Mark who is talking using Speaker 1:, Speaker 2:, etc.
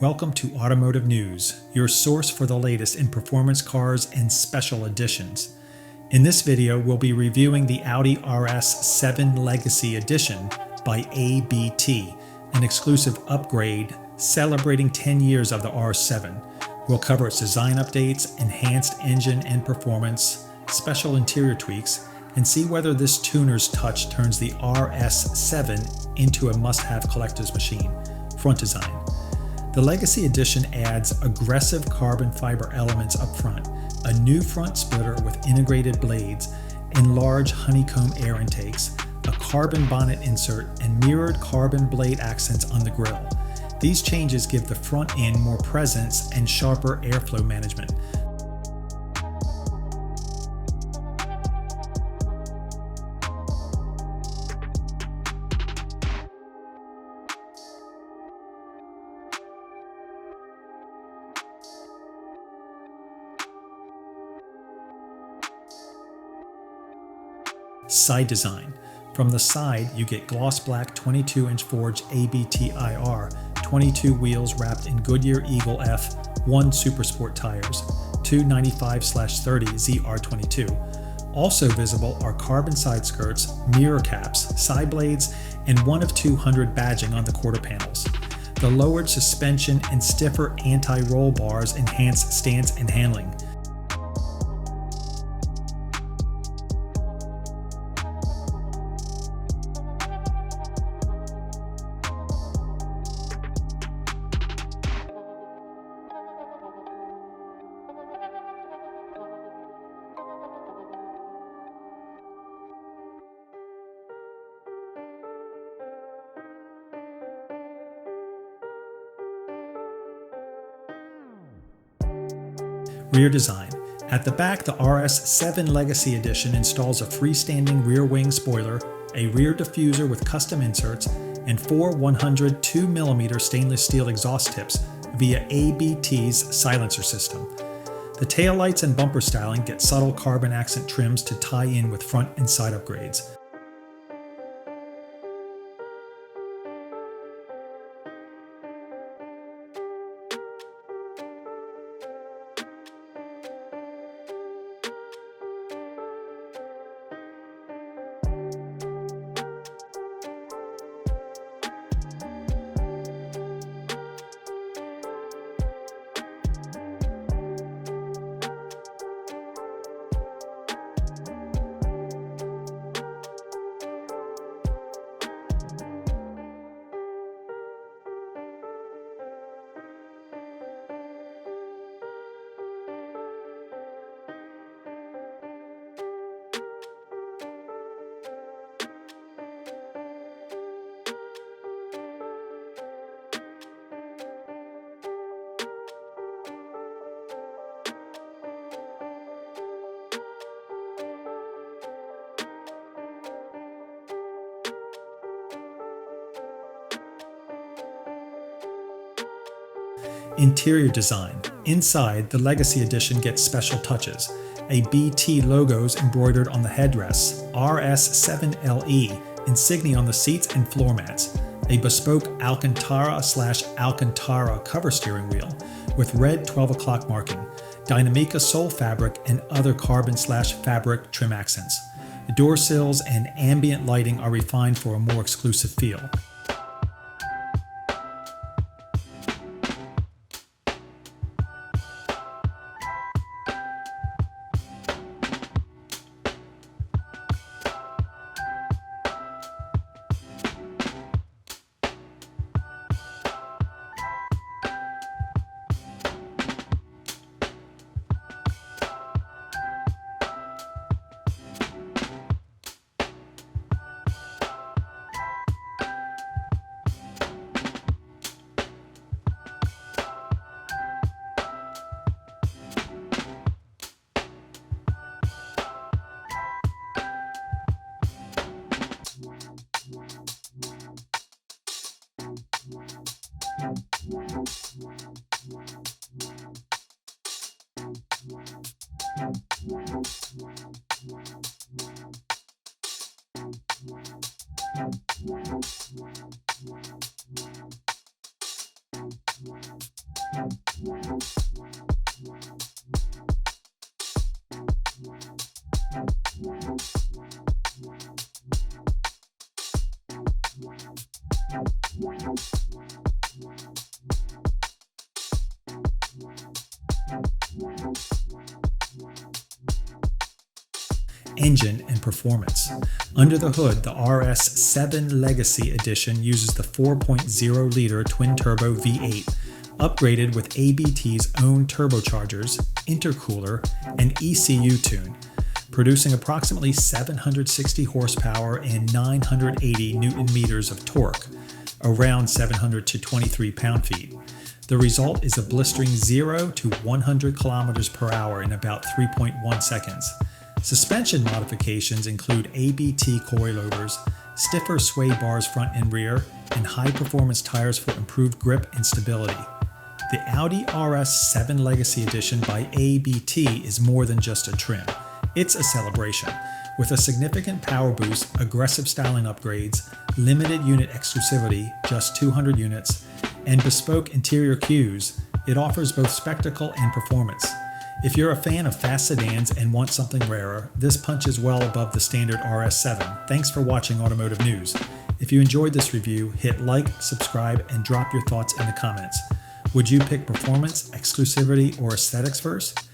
Speaker 1: Welcome to Automotive News, your source for the latest in performance cars and special editions. In this video, we'll be reviewing the Audi RS7 Legacy Edition by ABT, an exclusive upgrade celebrating 10 years of the R7. We'll cover its design updates, enhanced engine and performance, special interior tweaks, and see whether this tuner's touch turns the RS7 into a must-have collector's machine. Front design. The Legacy Edition adds aggressive carbon fiber elements up front, a new front splitter with integrated blades, enlarged honeycomb air intakes, a carbon bonnet insert, and mirrored carbon blade accents on the grille. These changes give the front end more presence and sharper airflow management. Side design. From the side, you get gloss black 22-inch forged ABT IR, 22 wheels wrapped in Goodyear Eagle F 1 Supersport tires, 295/30 ZR22. Also visible are carbon side skirts, mirror caps, side blades, and 1 of 200 badging on the quarter panels. The lowered suspension and stiffer anti-roll bars enhance stance and handling. Rear design. At the back, the RS7 Legacy Edition installs a freestanding rear wing spoiler, a rear diffuser with custom inserts, and 4 102mm stainless steel exhaust tips via ABT's silencer system. The taillights and bumper styling get subtle carbon accent trims to tie in with front and side upgrades. Interior design. Inside, the Legacy Edition gets special touches. A BT logos embroidered on the headrests, RS7LE insignia on the seats and floor mats, a bespoke Alcantara/Alcantara cover steering wheel with red 12 o'clock marking, Dynamica sole fabric, and other carbon/fabric trim accents. The door sills and ambient lighting are refined for a more exclusive feel. engine and performance. Under the hood, the RS7 Legacy Edition uses the 4.0-liter twin-turbo V8, upgraded with ABT's own turbochargers, intercooler, and ECU tune, producing approximately 760 horsepower and 980 Nm of torque, around 700 to 23 pound-feet. The result is a blistering 0 to 100 km per hour in about 3.1 seconds. Suspension modifications include ABT coilovers, stiffer sway bars front and rear, and high-performance tires for improved grip and stability. The Audi RS7 Legacy Edition by ABT is more than just a trim. It's a celebration. With a significant power boost, aggressive styling upgrades, limited unit exclusivity, just 200 units, and bespoke interior cues, it offers both spectacle and performance. If you're a fan of fast sedans and want something rarer, this punches well above the standard RS7. Thanks for watching Automotive News. If you enjoyed this review, hit like, subscribe, and drop your thoughts in the comments. Would you pick performance, exclusivity, or aesthetics first?